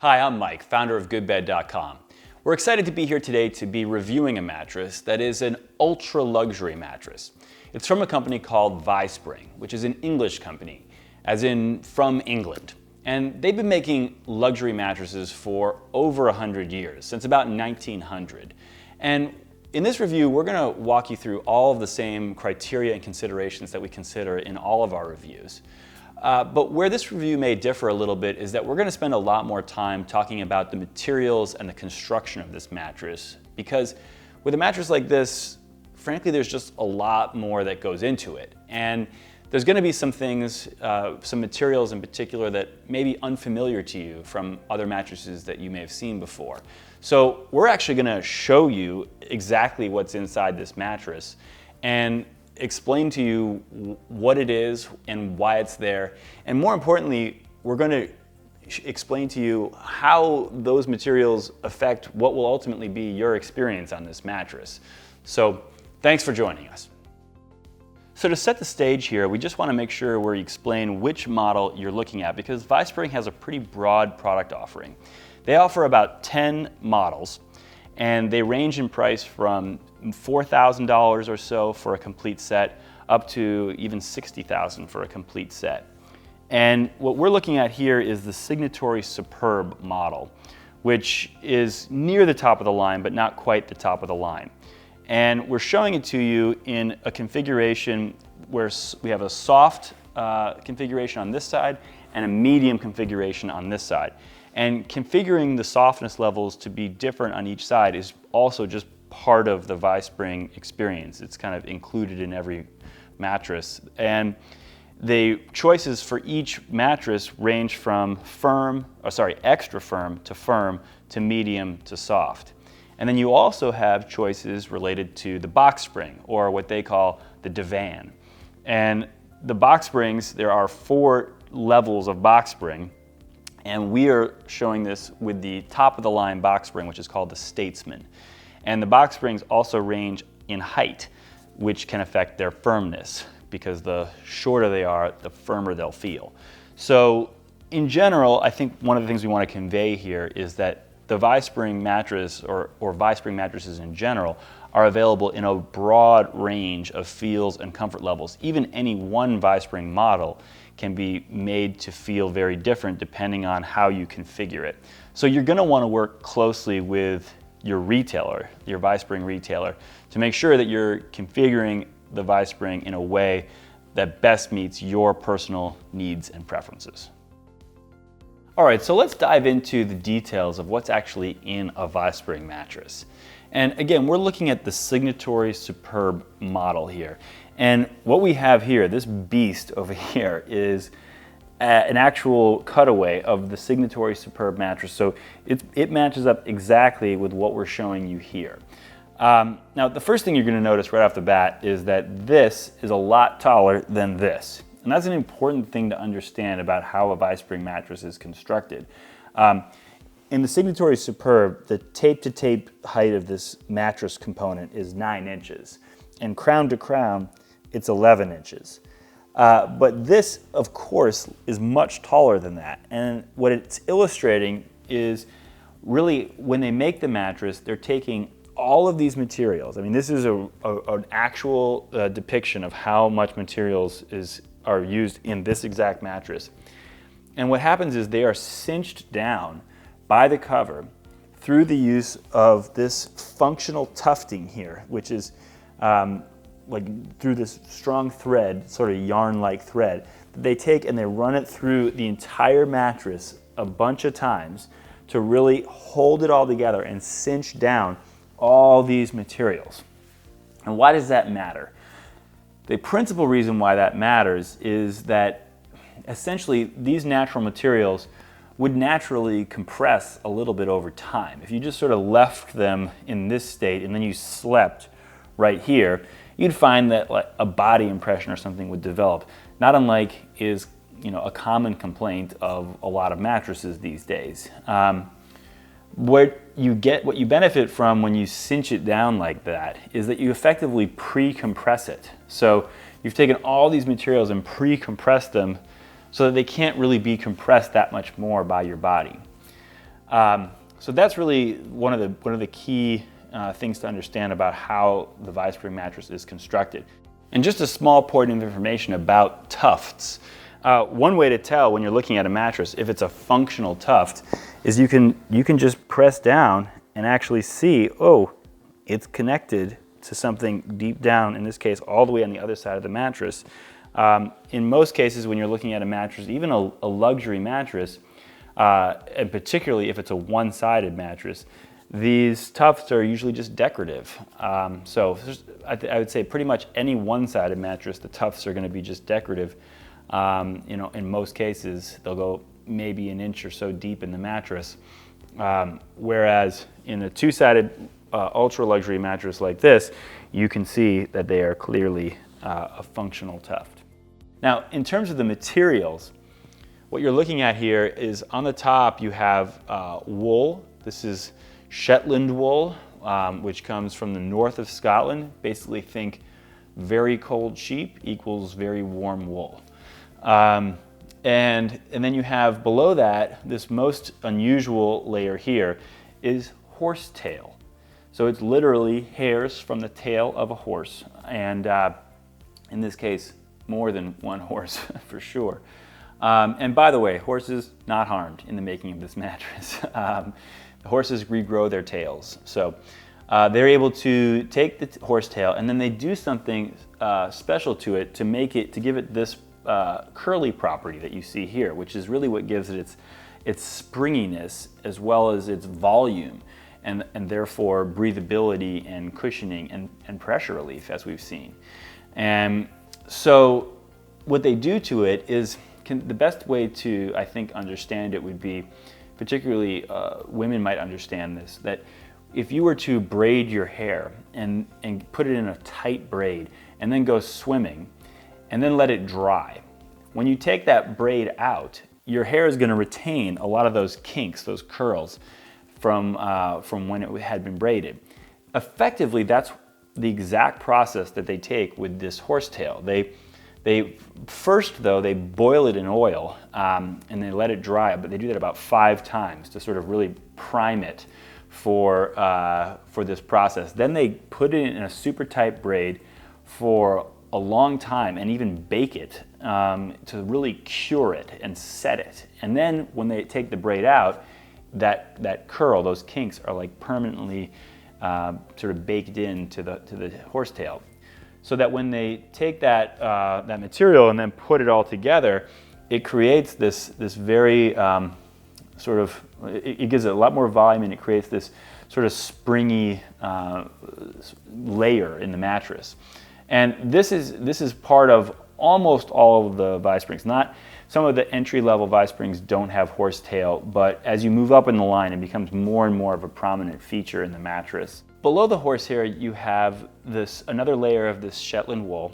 Hi, I'm Mike, founder of GoodBed.com. We're excited to be here today to be reviewing a mattress that is an ultra luxury mattress. It's from a company called Vispring, which is an English company, as in from England. And they've been making luxury mattresses for over 100 years, since about 1900. And in this review, we're going to walk you through all of the same criteria and considerations that we consider in all of our reviews. But where this review may differ a little bit is that we're going to spend a lot more time talking about the materials and the construction of this mattress, because with a mattress like this, frankly, there's just a lot more that goes into it. And there's going to be some things, some materials in particular that may be unfamiliar to you from other mattresses that you may have seen before. So we're actually going to show you exactly what's inside this mattress and explain to you what it is and why it's there. And more importantly, we're going to explain to you how those materials affect what will ultimately be your experience on this mattress. So thanks for joining us. So to set the stage here, we just want to make sure we explain which model you're looking at, because Vispring has a pretty broad product offering. They offer about 10 models, and they range in price from $4,000 or so for a complete set up to even $60,000 for a complete set. And what we're looking at here is the Signatory Superb model, which is near the top of the line, but not quite the top of the line. And we're showing it to you in a configuration where we have a soft configuration on this side and a medium configuration on this side. And configuring the softness levels to be different on each side is also just part of the Vispring experience. It's kind of included in every mattress. And the choices for each mattress range from extra firm to medium to soft. And then you also have choices related to the box spring, or what they call the divan. And the box springs, there are 4 levels of box spring. And we are showing this with the top of the line box spring, which is called the Statesman. And the box springs also range in height, which can affect their firmness, because the shorter they are, the firmer they'll feel. So in general, I think one of the things we want to convey here is that the Vispring mattress, or Vispring mattresses in general, are available in a broad range of feels and comfort levels. Even any one Vispring model can be made to feel very different depending on how you configure it. So you're going to want to work closely with your retailer, your Vispring retailer, to make sure that you're configuring the Vispring in a way that best meets your personal needs and preferences. All right, so let's dive into the details of what's actually in a Vispring mattress. And again, we're looking at the Signatory Superb model here. And what we have here, this beast over here, is an actual cutaway of the Signatory Superb mattress. So it matches up exactly with what we're showing you here. Now, the first thing you're going to notice right off the bat is that this is a lot taller than this. And that's an important thing to understand about how a Vispring mattress is constructed. In the Signatory Superb, the tape-to-tape height of this mattress component is 9 inches. And crown to crown, it's 11 inches. But this, of course, is much taller than that. And what it's illustrating is really when they make the mattress, they're taking all of these materials. I mean, this is an actual depiction of how much materials are used in this exact mattress. And what happens is they are cinched down by the cover through the use of this functional tufting here, which is like through this strong thread, sort of yarn-like thread, that they take and they run it through the entire mattress a bunch of times to really hold it all together and cinch down all these materials. And why does that matter? The principal reason why that matters is that essentially these natural materials would naturally compress a little bit over time. If you just sort of left them in this state and then you slept right here, you'd find that like a body impression or something would develop, not unlike is a common complaint of a lot of mattresses these days. What you benefit from when you cinch it down like that is that you effectively pre-compress it. So you've taken all these materials and pre-compressed them so that they can't really be compressed that much more by your body. So that's really one of the key things to understand about how the Vispring mattress is constructed. And just a small point of information about tufts. One way to tell when you're looking at a mattress if it's a functional tuft is you can just press down and actually see, oh, it's connected to something deep down, in this case all the way on the other side of the mattress. In most cases when you're looking at a mattress, even a luxury mattress, and particularly if it's a one-sided mattress, these tufts are usually just decorative. So I would say pretty much any one-sided mattress, the tufts are going to be just decorative. In most cases, they'll go maybe an inch or so deep in the mattress. Whereas in a two-sided ultra-luxury mattress like this, you can see that they are clearly a functional tuft. Now, in terms of the materials, what you're looking at here is on the top you have wool. This is Shetland wool, which comes from the north of Scotland. Basically think very cold sheep equals very warm wool. And then you have below that, this most unusual layer here is horsetail. So it's literally hairs from the tail of a horse. And in this case, more than one horse for sure. And by the way, horses not harmed in the making of this mattress. The horses regrow their tails. So they're able to take the horsetail and then they do something special to it to give it this curly property that you see here, which is really what gives it its springiness as well as its volume and therefore breathability and cushioning and pressure relief, as we've seen. And so what they do to it is, the best way to, I think, understand it would be, particularly women might understand this, that if you were to braid your hair and put it in a tight braid and then go swimming and then let it dry, when you take that braid out, your hair is going to retain a lot of those kinks, those curls from when it had been braided. Effectively, that's the exact process that they take with this horsetail. They first, though, they boil it in oil and they let it dry, but they do that about 5 times to sort of really prime it for this process. Then they put it in a super tight braid for a long time and even bake it to really cure it and set it. And then when they take the braid out, that curl, those kinks are like permanently sort of baked into the horsetail. So that when they take that material and then put it all together, it creates this very it gives it a lot more volume and it creates this sort of springy layer in the mattress. And this is part of almost all of the Visprings. Not some of the entry-level Visprings don't have horsetail, but as you move up in the line, it becomes more and more of a prominent feature in the mattress. Below the horsehair, you have another layer of this Shetland wool,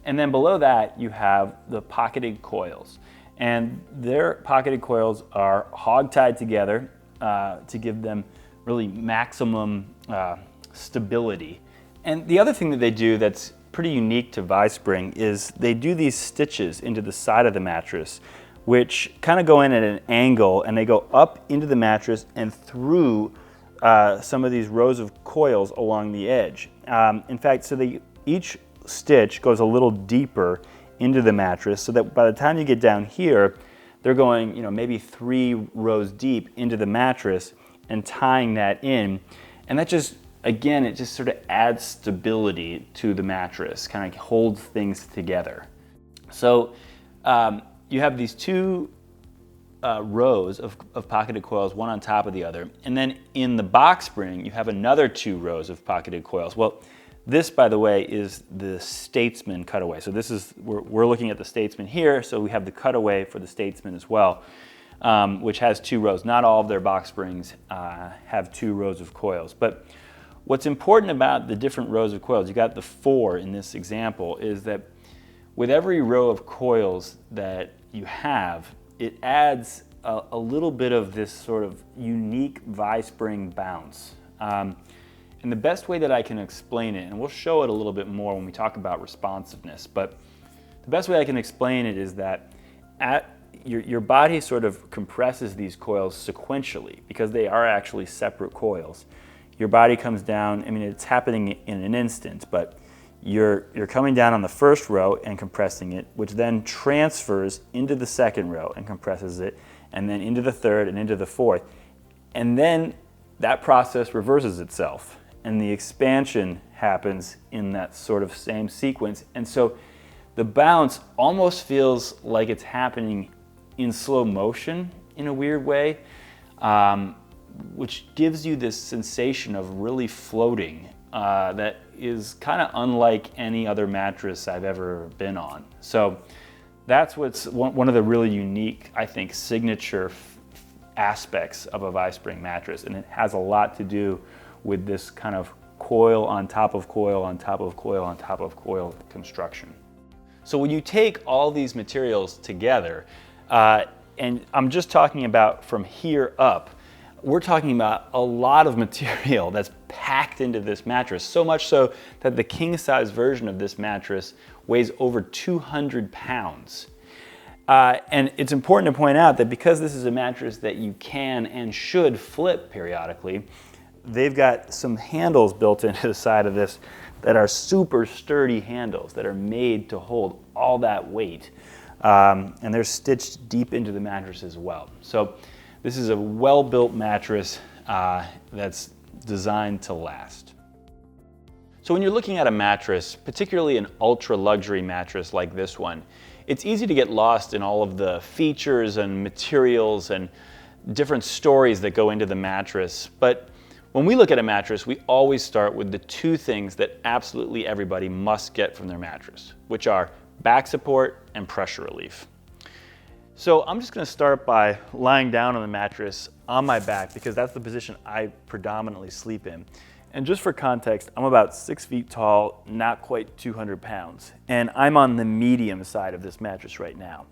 and then below that, you have the pocketed coils. And their pocketed coils are hog-tied together to give them really maximum stability. And the other thing that they do that's pretty unique to Vispring is they do these stitches into the side of the mattress, which kind of go in at an angle, and they go up into the mattress and through some of these rows of coils along the edge. In fact, so each stitch goes a little deeper into the mattress, so that by the time you get down here, they're going, maybe 3 rows deep into the mattress and tying that in. And that just, again, it just sort of adds stability to the mattress, kind of holds things together. So you have these 2 rows of pocketed coils, one on top of the other. And then in the box spring, you have another 2 rows of pocketed coils. Well, this, by the way, is the Statesman cutaway. So this is, we're looking at the Statesman here, so we have the cutaway for the Statesman as well, which has 2 rows. Not all of their box springs have 2 rows of coils. But what's important about the different rows of coils, you got the 4 in this example, is that with every row of coils that you have, it adds a little bit of this sort of unique Vispring bounce. And the best way that I can explain it, and we'll show it a little bit more when we talk about responsiveness, but the best way I can explain it is that your body sort of compresses these coils sequentially because they are actually separate coils. Your body comes down, I mean, it's happening in an instant, but you're coming down on the first row and compressing it, which then transfers into the second row and compresses it, and then into the third and into the fourth. And then that process reverses itself, and the expansion happens in that sort of same sequence. And so the bounce almost feels like it's happening in slow motion in a weird way, which gives you this sensation of really floating that is kind of unlike any other mattress I've ever been on. So that's what's one of the really unique, I think, signature aspects of a Vispring mattress, and it has a lot to do with this kind of coil on top of coil on top of coil on top of coil construction. So when you take all these materials together, and I'm just talking about from here up, we're talking about a lot of material that's packed into this mattress, so much so that the king size version of this mattress weighs over 200 pounds. And it's important to point out that because this is a mattress that you can and should flip periodically, they've got some handles built into the side of this that are super sturdy handles that are made to hold all that weight. And they're stitched deep into the mattress as well. So this is a well-built mattress that's designed to last. So when you're looking at a mattress, particularly an ultra-luxury mattress like this one, it's easy to get lost in all of the features and materials and different stories that go into the mattress. But when we look at a mattress, we always start with the two things that absolutely everybody must get from their mattress, which are back support and pressure relief. So I'm just going to start by lying down on the mattress on my back because that's the position I predominantly sleep in. And just for context, I'm about 6 feet tall, not quite 200 pounds. And I'm on the medium side of this mattress right now.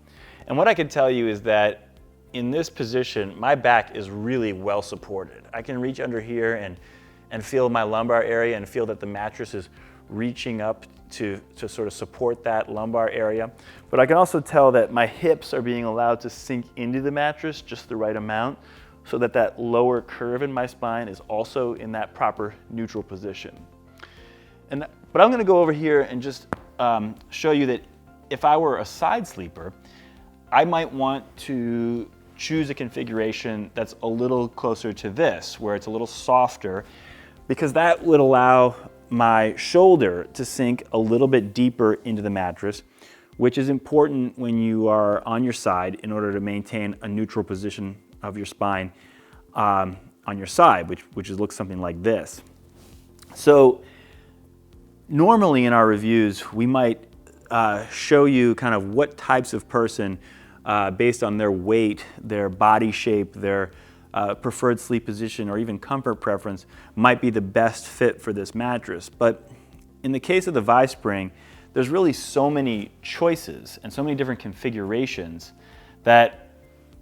And what I can tell you is that in this position, my back is really well supported. I can reach under here and feel my lumbar area and feel that the mattress is reaching up to sort of support that lumbar area. But I can also tell that my hips are being allowed to sink into the mattress just the right amount so that that lower curve in my spine is also in that proper neutral position. But I'm gonna go over here and just show you that if I were a side sleeper, I might want to choose a configuration that's a little closer to this, where it's a little softer, because that would allow my shoulder to sink a little bit deeper into the mattress, which is important when you are on your side in order to maintain a neutral position of your spine on your side, which looks something like this. So normally in our reviews, we might show you kind of what types of person, based on their weight, their body shape, their preferred sleep position, or even comfort preference, might be the best fit for this mattress. But in the case of the Vispring, there's really so many choices and so many different configurations that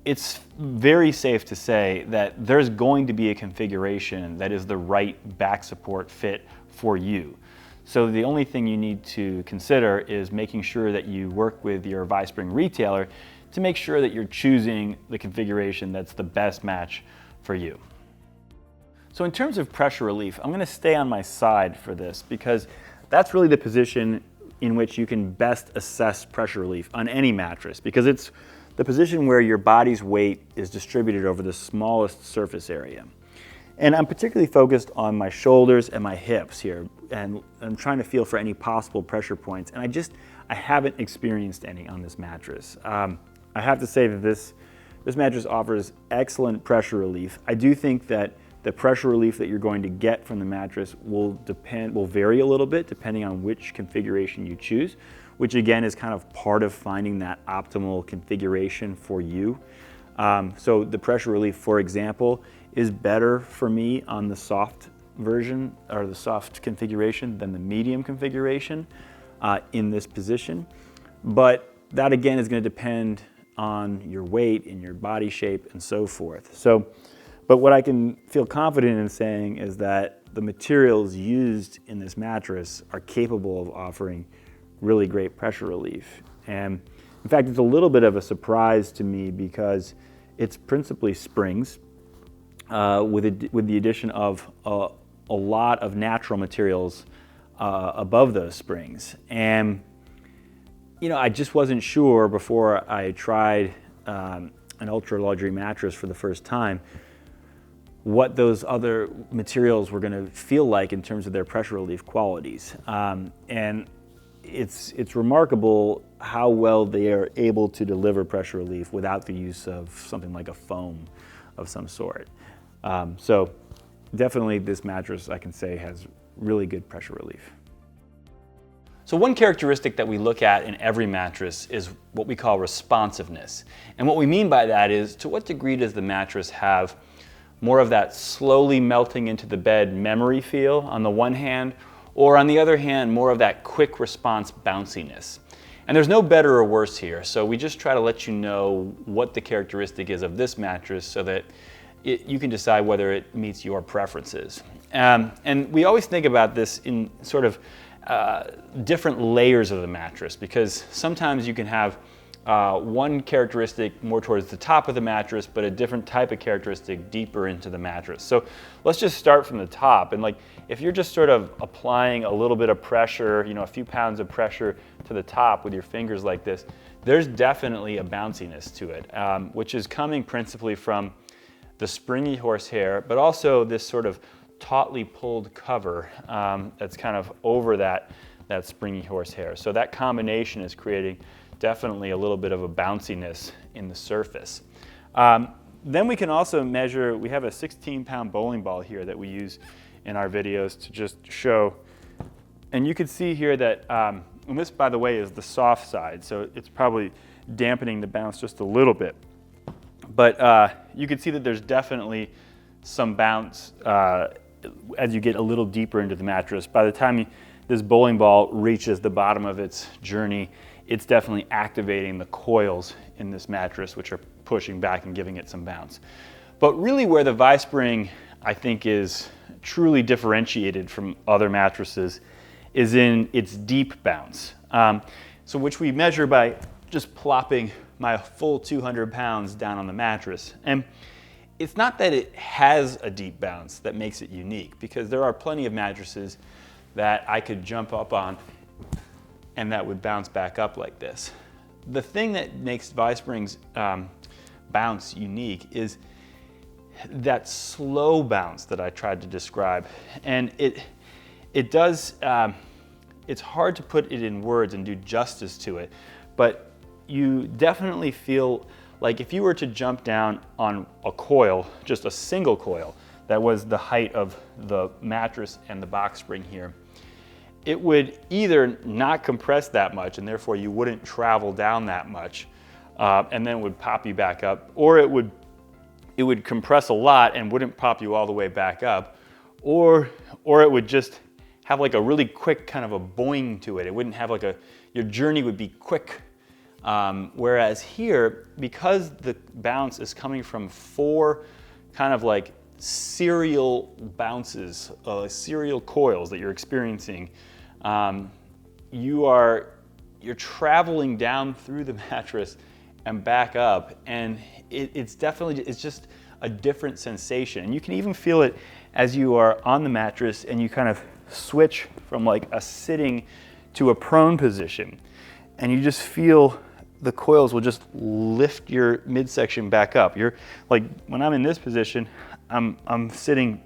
it's very safe to say that there's going to be a configuration that is the right back support fit for you. So the only thing you need to consider is making sure that you work with your Vispring retailer to make sure that you're choosing the configuration that's the best match for you. So in terms of pressure relief, I'm gonna stay on my side for this because that's really the position in which you can best assess pressure relief on any mattress, because it's the position where your body's weight is distributed over the smallest surface area. And I'm particularly focused on my shoulders and my hips here, and I'm trying to feel for any possible pressure points, and I haven't experienced any on this mattress. I have to say that this mattress offers excellent pressure relief. I do think that the pressure relief that you're going to get from the mattress will vary a little bit depending on which configuration you choose, which again is kind of part of finding that optimal configuration for you. So the pressure relief, for example, is better for me on the soft version or the soft configuration than the medium configuration in this position. But that again is going to depend on your weight and your body shape and so forth. So, but what I can feel confident in saying is that the materials used in this mattress are capable of offering really great pressure relief. And In fact, it's a little bit of a surprise to me because it's principally springs with the addition of a lot of natural materials above those springs. And you know, I just wasn't sure before I tried an ultra luxury mattress for the first time what those other materials were going to feel like in terms of their pressure relief qualities. And it's remarkable how well they are able to deliver pressure relief without the use of something like a foam of some sort. So definitely this mattress, I can say, has really good pressure relief. So one characteristic that we look at in every mattress is what we call responsiveness. And what we mean by that is, to what degree does the mattress have more of that slowly melting into the bed memory feel on the one hand, or on the other hand, more of that quick response bounciness. And there's no better or worse here, so we just try to let you know what the characteristic is of this mattress so that you can decide whether it meets your preferences. And we always think about this in sort of different layers of the mattress, because sometimes you can have one characteristic more towards the top of the mattress, but a different type of characteristic deeper into the mattress. So let's just start from the top. And like, if you're just sort of applying a little bit of pressure, you know, a few pounds of pressure to the top with your fingers like this, there's definitely a bounciness to it, which is coming principally from the springy horsehair, but also this sort of tautly pulled cover that's kind of over that springy horsehair. So that combination is creating definitely a little bit of a bounciness in the surface. Then we can also measure, we have a 16-pound bowling ball here that we use in our videos to just show. And you can see here that, and this, by the way, is the soft side, so it's probably dampening the bounce just a little bit. But you can see that there's definitely some bounce as you get a little deeper into the mattress. By the time this bowling ball reaches the bottom of its journey, it's definitely activating the coils in this mattress, which are pushing back and giving it some bounce. But really where the Vispring, I think, is truly differentiated from other mattresses is in its deep bounce. So which we measure by just plopping my full 200 pounds down on the mattress. And it's not that it has a deep bounce that makes it unique, because there are plenty of mattresses that I could jump up on and that would bounce back up like this. The thing that makes Vispring's bounce unique is that slow bounce that I tried to describe. And it does, it's hard to put it in words and do justice to it, but you definitely feel like if you were to jump down on a coil, just a single coil, that was the height of the mattress and the box spring here, it would either not compress that much and therefore you wouldn't travel down that much and then it would pop you back up, or it would compress a lot and wouldn't pop you all the way back up, or it would just have like a really quick kind of a boing to it. It wouldn't have like your journey would be quick. Whereas here, because the bounce is coming from 4 kind of like serial bounces, serial coils that you're experiencing, you're traveling down through the mattress and back up, and it's just a different sensation. And you can even feel it as you are on the mattress and you kind of switch from like a sitting to a prone position, and you just feel the coils will just lift your midsection back up. You're like, when I'm in this position, I'm sitting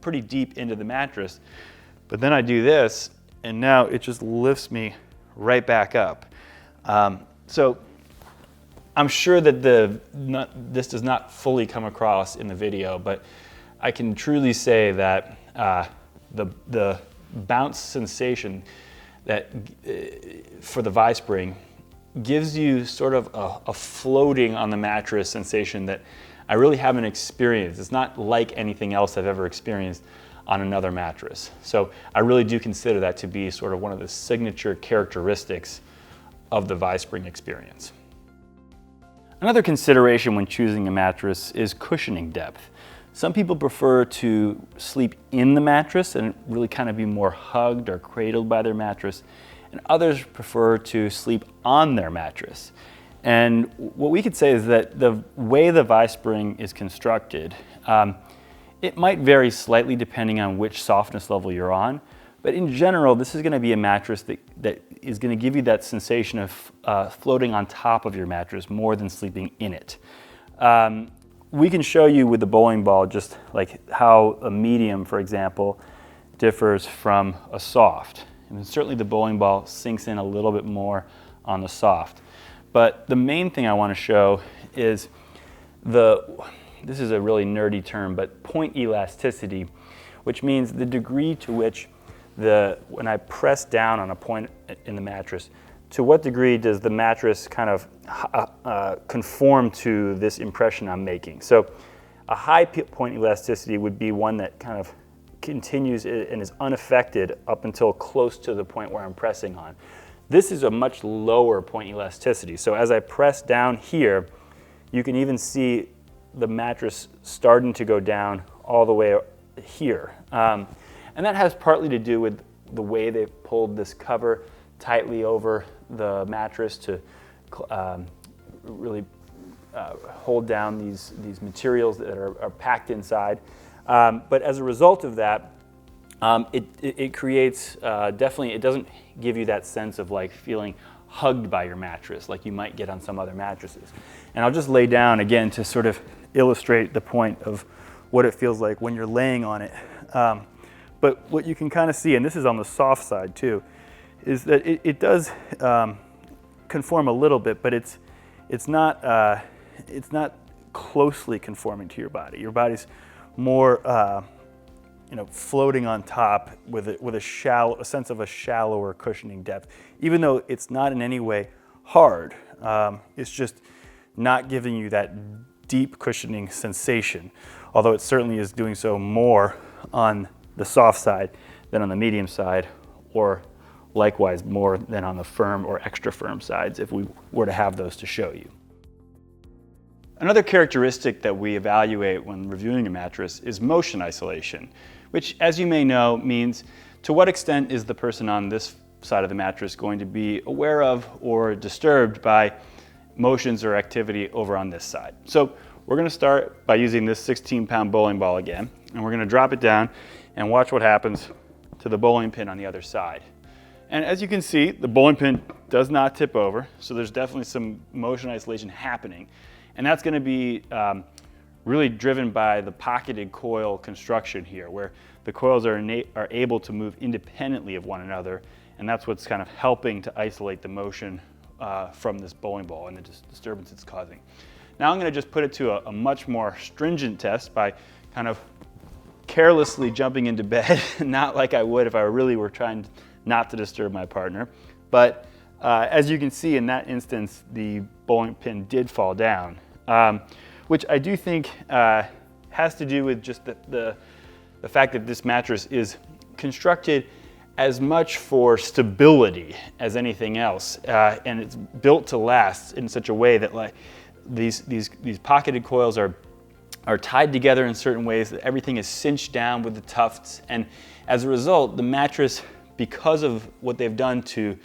pretty deep into the mattress, but then I do this, and now it just lifts me right back up. So I'm sure that this does not fully come across in the video, but I can truly say that the bounce sensation that for the Vispring gives you sort of a floating on the mattress sensation that I really haven't experienced. It's not like anything else I've ever experienced on another mattress. So I really do consider that to be sort of one of the signature characteristics of the Vispring experience. Another consideration when choosing a mattress is cushioning depth. Some people prefer to sleep in the mattress and really kind of be more hugged or cradled by their mattress. and others prefer to sleep on their mattress. And what we could say is that the way the Vispring is constructed, it might vary slightly depending on which softness level you're on, but in general, this is going to be a mattress that is going to give you that sensation of floating on top of your mattress more than sleeping in it. We can show you with the bowling ball just like how a medium, for example, differs from a soft. And certainly the bowling ball sinks in a little bit more on the soft. But the main thing I want to show is this is a really nerdy term, but point elasticity, which means the degree to which when I press down on a point in the mattress, to what degree does the mattress kind of conform to this impression I'm making? So a high point elasticity would be one that kind of continues and is unaffected up until close to the point where I'm pressing on. This is a much lower point elasticity. So as I press down here, you can even see the mattress starting to go down all the way here. And that has partly to do with the way they've pulled this cover tightly over the mattress to really hold down these materials that are packed inside. But as a result of that, it creates, definitely, it doesn't give you that sense of like feeling hugged by your mattress like you might get on some other mattresses. And I'll just lay down again to sort of illustrate the point of what it feels like when you're laying on it. But what you can kind of see, and this is on the soft side too, is that it does conform a little bit, but it's not closely conforming to your body. Your body's more floating on top with a sense of a shallower cushioning depth, even though it's not in any way hard. It's just not giving you that deep cushioning sensation, although it certainly is doing so more on the soft side than on the medium side, or likewise more than on the firm or extra firm sides if we were to have those to show you. Another characteristic that we evaluate when reviewing a mattress is motion isolation, which, as you may know, means to what extent is the person on this side of the mattress going to be aware of or disturbed by motions or activity over on this side. So we're going to start by using this 16-pound bowling ball again, and we're going to drop it down and watch what happens to the bowling pin on the other side. And as you can see, the bowling pin does not tip over, so there's definitely some motion isolation happening. And that's going to be really driven by the pocketed coil construction here, where the coils are able to move independently of one another, and that's what's kind of helping to isolate the motion from this bowling ball and the disturbance it's causing. Now I'm going to just put it to a much more stringent test by kind of carelessly jumping into bed, not like I would if I really were trying not to disturb my partner. But as you can see in that instance, the bowling pin did fall down, which I do think has to do with just the fact that this mattress is constructed as much for stability as anything else, and it's built to last in such a way that like these pocketed coils are tied together in certain ways, that everything is cinched down with the tufts, and as a result, the mattress, because of what they've done to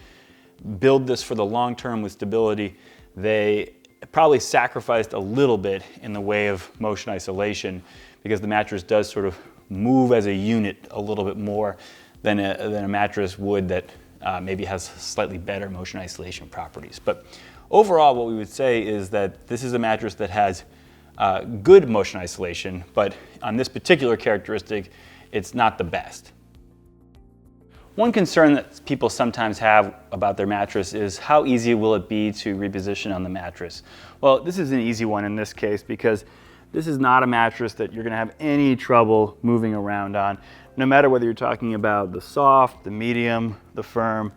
build this for the long term with stability, they probably sacrificed a little bit in the way of motion isolation, because the mattress does sort of move as a unit a little bit more than a mattress would that maybe has slightly better motion isolation properties. But overall, what we would say is that this is a mattress that has good motion isolation, but on this particular characteristic, it's not the best. One concern that people sometimes have about their mattress is how easy will it be to reposition on the mattress? Well, this is an easy one in this case, because this is not a mattress that you're going to have any trouble moving around on, no matter whether you're talking about the soft, the medium, the firm.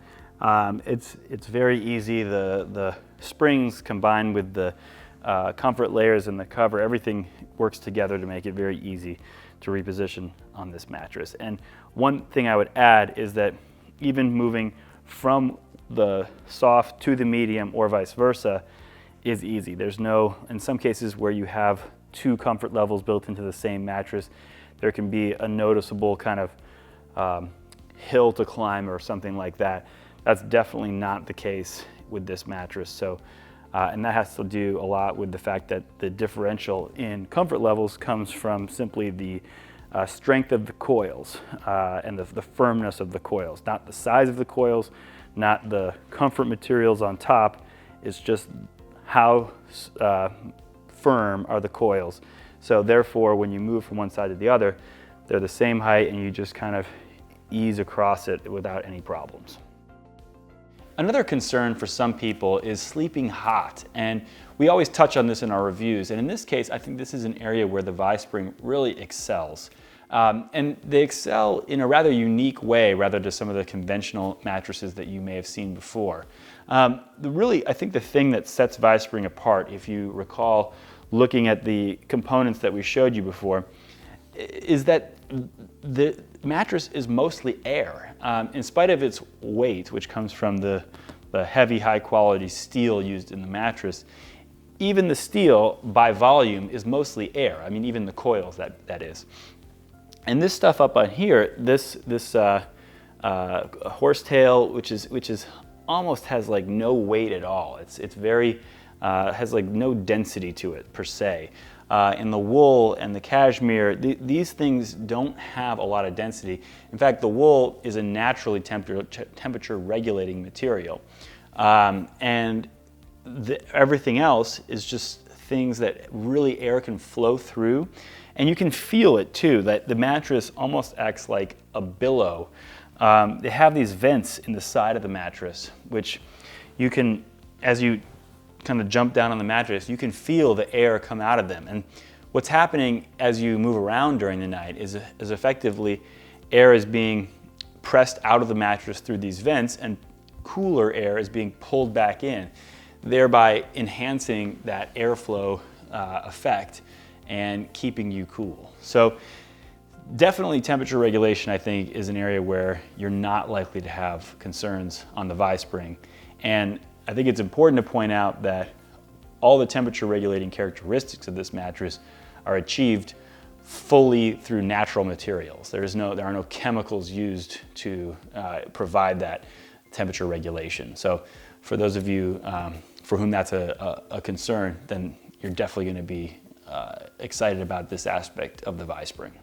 It's very easy. The springs combined with the comfort layers and the cover, everything works together to make it very easy to reposition on this mattress. And one thing I would add is that even moving from the soft to the medium or vice versa is easy. There's no, in some cases where you have two comfort levels built into the same mattress, there can be a noticeable kind of hill to climb or something like that That's definitely not the case with this mattress. So, and that has to do a lot with the fact that the differential in comfort levels comes from simply the strength of the coils and the firmness of the coils, not the size of the coils, not the comfort materials on top. It's just how firm are the coils. So therefore, when you move from one side to the other, they're the same height and you just kind of ease across it without any problems. Another concern for some people is sleeping hot, and we always touch on this in our reviews, and in this case I think this is an area where the Vispring really excels. And they excel in a rather unique way rather to some of the conventional mattresses that you may have seen before. I think the thing that sets Vispring apart, if you recall looking at the components that we showed you before, is that the mattress is mostly air. In spite of its weight, which comes from the heavy, high-quality steel used in the mattress, even the steel, by volume, is mostly air. I mean, even the coils, that is. And this stuff up on here, this horsetail, which is almost has like no weight at all. It's very has like no density to it per se. And the wool and the cashmere, these things don't have a lot of density. In fact, the wool is a naturally temperature regulating material. And everything else is just things that really air can flow through. And you can feel it too, that the mattress almost acts like a billow. They have these vents in the side of the mattress, which you can, as you kind of jump down on the mattress, you can feel the air come out of them. And what's happening as you move around during the night is effectively air is being pressed out of the mattress through these vents, and cooler air is being pulled back in, thereby enhancing that airflow effect and keeping you cool. So definitely temperature regulation, I think, is an area where you're not likely to have concerns on the Vispring. And I think it's important to point out that all the temperature regulating characteristics of this mattress are achieved fully through natural materials. There are no chemicals used to provide that temperature regulation. So for those of you for whom that's a concern, then you're definitely going to be excited about this aspect of the Vispring.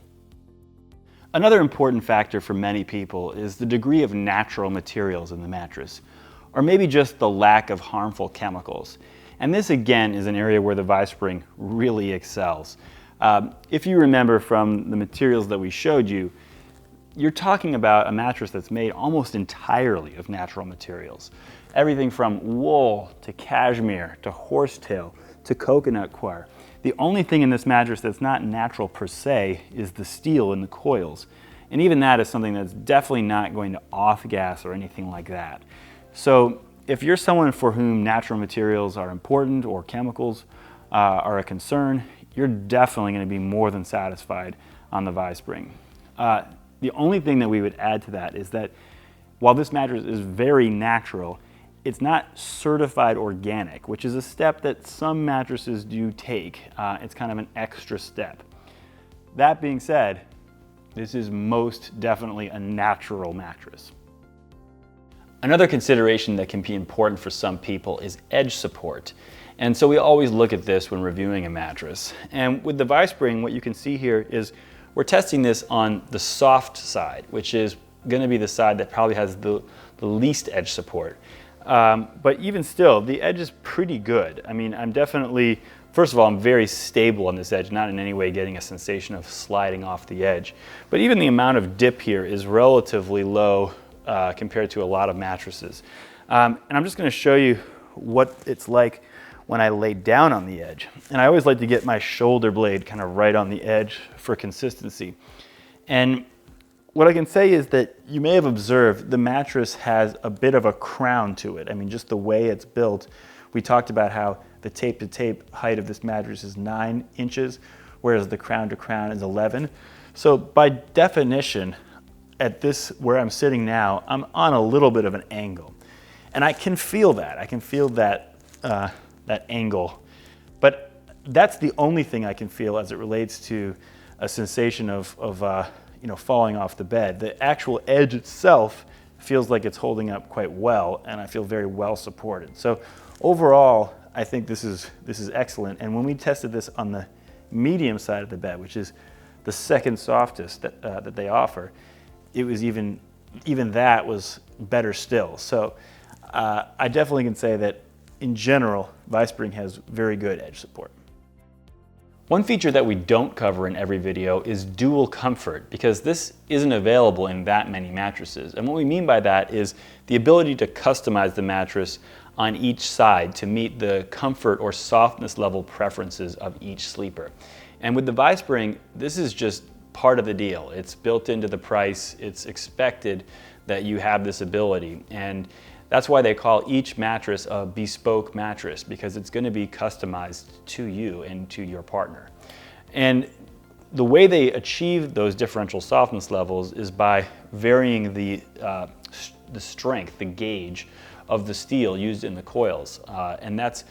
Another important factor for many people is the degree of natural materials in the mattress, or maybe just the lack of harmful chemicals. And this again is an area where the Vispring really excels. If you remember from the materials that we showed you, you're talking about a mattress that's made almost entirely of natural materials. Everything from wool to cashmere to horsetail to coconut coir. The only thing in this mattress that's not natural per se is the steel in the coils. And even that is something that's definitely not going to off-gas or anything like that. So if you're someone for whom natural materials are important or chemicals are a concern, you're definitely going to be more than satisfied on the Vispring. The only thing that we would add to that is that while this mattress is very natural, it's not certified organic, which is a step that some mattresses do take. It's kind of an extra step. That being said, this is most definitely a natural mattress. Another consideration that can be important for some people is edge support. And so we always look at this when reviewing a mattress. And with the Vispring, what you can see here is we're testing this on the soft side, which is going to be the side that probably has the least edge support. But even still, the edge is pretty good. I mean, first of all, I'm very stable on this edge, not in any way getting a sensation of sliding off the edge. But even the amount of dip here is relatively low compared to a lot of mattresses. And I'm just going to show you what it's like when I lay down on the edge. And I always like to get my shoulder blade kind of right on the edge for consistency. And what I can say is that you may have observed the mattress has a bit of a crown to it. I mean, just the way it's built. We talked about how the tape-to-tape height of this mattress is 9 inches, whereas the crown-to-crown is 11. So by definition, at this, where I'm sitting now, I'm on a little bit of an angle. And I can feel that. I can feel that, that angle. But that's the only thing I can feel as it relates to a sensation of falling off the bed. The actual edge itself feels like it's holding up quite well, and I feel very well supported. So overall, I think this is excellent. And when we tested this on the medium side of the bed, which is the second softest that they offer, it was even that was better still. So I definitely can say that in general, Vispring has very good edge support. One feature that we don't cover in every video is dual comfort, because this isn't available in that many mattresses. And what we mean by that is the ability to customize the mattress on each side to meet the comfort or softness level preferences of each sleeper. And with the Vispring, this is just part of the deal. It's built into the price. It's expected that you have this ability. And that's why they call each mattress a bespoke mattress, because it's going to be customized to you and to your partner. And the way they achieve those differential softness levels is by varying the strength, the gauge of the steel used in the coils. And that's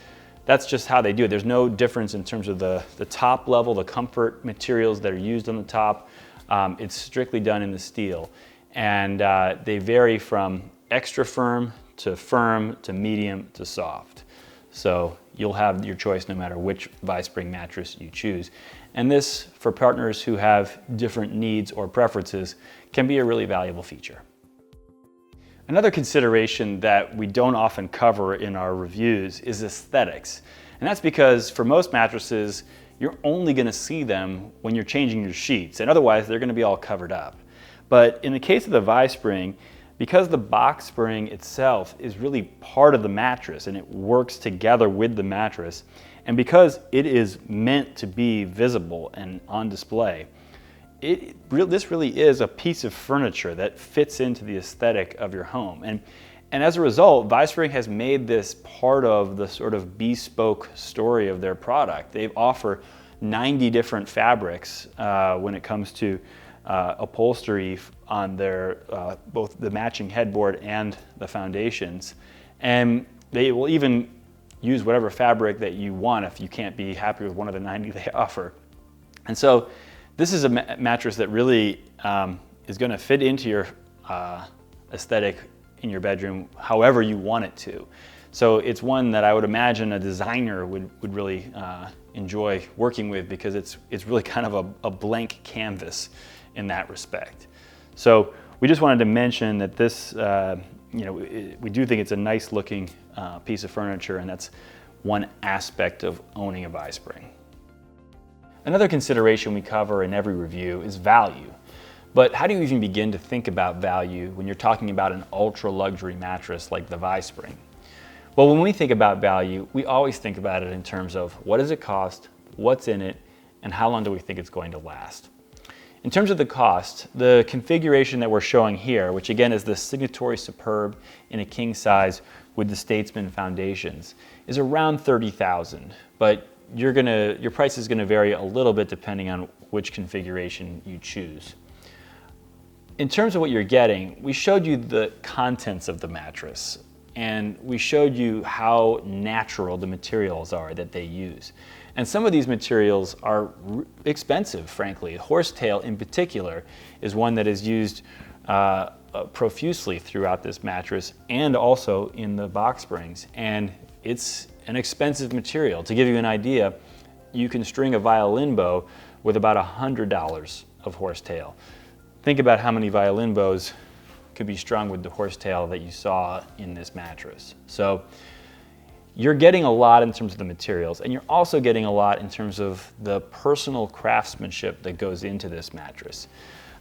just how they do it. There's no difference in terms of the top level, the comfort materials that are used on the top. It's strictly done in the steel. And they vary from extra firm to medium to soft. So you'll have your choice no matter which Vispring mattress you choose. And this, for partners who have different needs or preferences, can be a really valuable feature. Another consideration that we don't often cover in our reviews is aesthetics. And that's because for most mattresses, you're only going to see them when you're changing your sheets, and otherwise they're going to be all covered up. But in the case of the Vispring, because the box spring itself is really part of the mattress and it works together with the mattress, and because it is meant to be visible and on display, this really is a piece of furniture that fits into the aesthetic of your home. And as a result, Vispring has made this part of the sort of bespoke story of their product. They offer 90 different fabrics when it comes to upholstery on their both the matching headboard and the foundations, and they will even use whatever fabric that you want if you can't be happy with one of the 90 they offer. And so this is a mattress that really is going to fit into your aesthetic in your bedroom however you want it to. So it's one that I would imagine a designer would really enjoy working with, because it's really kind of a blank canvas in that respect. So we just wanted to mention that this, we do think it's a nice looking piece of furniture, and that's one aspect of owning a Vispring. Another consideration we cover in every review is value. But how do you even begin to think about value when you're talking about an ultra luxury mattress like the Vispring? Well, when we think about value, we always think about it in terms of what does it cost, what's in it, and how long do we think it's going to last. In terms of the cost, the configuration that we're showing here, which again is the Signatory Superb in a king size with the Statesman foundations, is around $30,000, but your price is going to vary a little bit depending on which configuration you choose. In terms of what you're getting, we showed you the contents of the mattress, and we showed you how natural the materials are that they use. And some of these materials are expensive, frankly. Horsetail in particular is one that is used profusely throughout this mattress and also in the box springs. And it's an expensive material. To give you an idea, you can string a violin bow with about $100 of horsetail. Think about how many violin bows could be strung with the horsetail that you saw in this mattress. So you're getting a lot in terms of the materials, and you're also getting a lot in terms of the personal craftsmanship that goes into this mattress.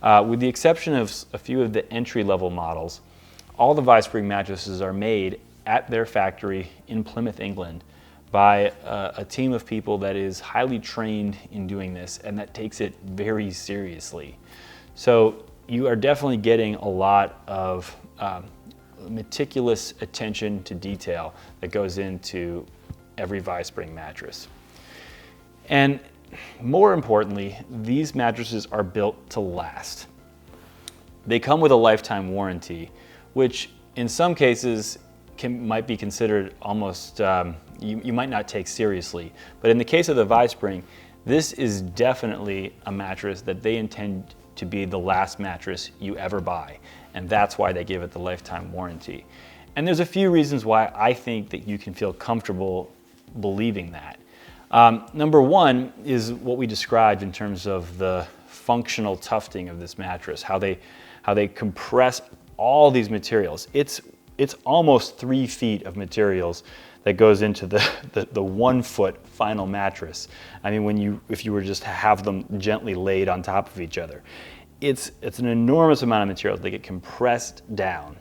With the exception of a few of the entry-level models, all the Vispring mattresses are made at their factory in Plymouth, England, by a team of people that is highly trained in doing this and that takes it very seriously. So you are definitely getting a lot of meticulous attention to detail that goes into every Vispring mattress. And more importantly, these mattresses are built to last. They come with a lifetime warranty, which in some cases might be considered almost, you might not take seriously. But in the case of the Vispring, this is definitely a mattress that they intend to be the last mattress you ever buy. And that's why they give it the lifetime warranty. And there's a few reasons why I think that you can feel comfortable believing that. Number one is what we described in terms of the functional tufting of this mattress, how they compress all these materials. It's almost 3 feet of materials that goes into the 1 foot final mattress. I mean, if you were just to have them gently laid on top of each other, it's an enormous amount of materials that get compressed down.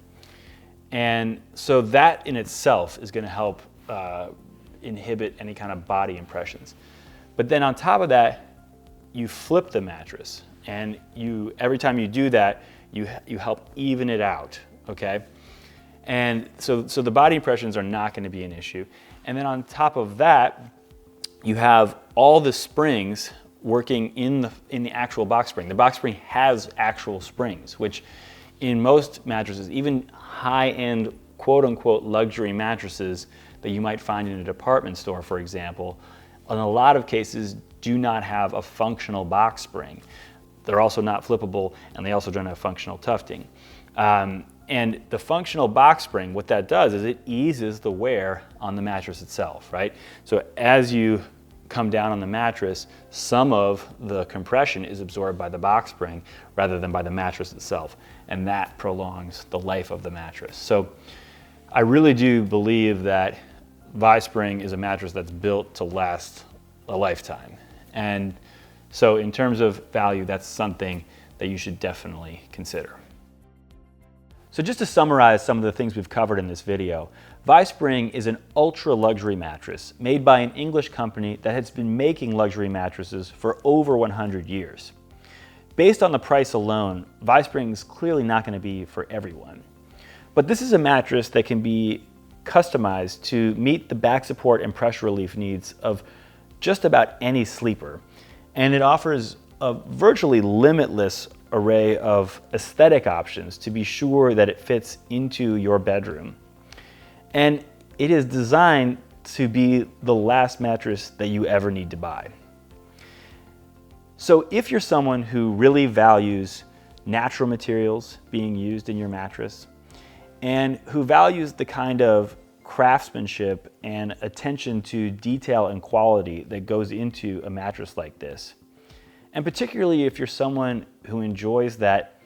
And so that in itself is going to help inhibit any kind of body impressions. But then on top of that, you flip the mattress, and every time you do that, you help even it out, okay? And so the body impressions are not going to be an issue. And then on top of that, you have all the springs working in the actual box spring. The box spring has actual springs, which in most mattresses, even high-end quote-unquote luxury mattresses that you might find in a department store, for example, in a lot of cases do not have a functional box spring. They're also not flippable, and they also don't have functional tufting. And the functional box spring, what that does is it eases the wear on the mattress itself, right? So as you come down on the mattress, some of the compression is absorbed by the box spring rather than by the mattress itself, and that prolongs the life of the mattress. So I really do believe that Vispring is a mattress that's built to last a lifetime. And so in terms of value, that's something that you should definitely consider. So just to summarize some of the things we've covered in this video, Vispring is an ultra luxury mattress made by an English company that has been making luxury mattresses for over 100 years. Based on the price alone, Vispring is clearly not going to be for everyone. But this is a mattress that can be customized to meet the back support and pressure relief needs of just about any sleeper. And it offers a virtually limitless array of aesthetic options to be sure that it fits into your bedroom. And it is designed to be the last mattress that you ever need to buy. So if you're someone who really values natural materials being used in your mattress, and who values the kind of craftsmanship and attention to detail and quality that goes into a mattress like this, and particularly if you're someone who enjoys that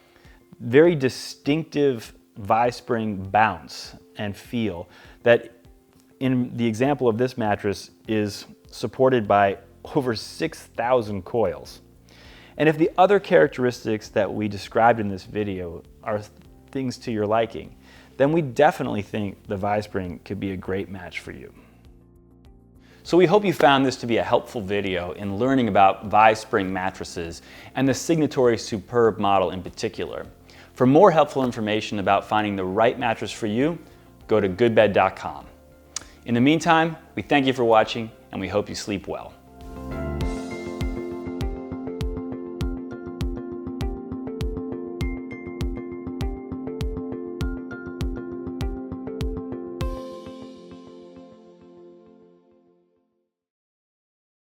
very distinctive Vispring bounce and feel that in the example of this mattress is supported by over 6,000 coils. And if the other characteristics that we described in this video are things to your liking, then we definitely think the Vispring could be a great match for you. So we hope you found this to be a helpful video in learning about Vispring mattresses and the Signatory Superb model in particular. For more helpful information about finding the right mattress for you, go to GoodBed.com. In the meantime, we thank you for watching, and we hope you sleep well.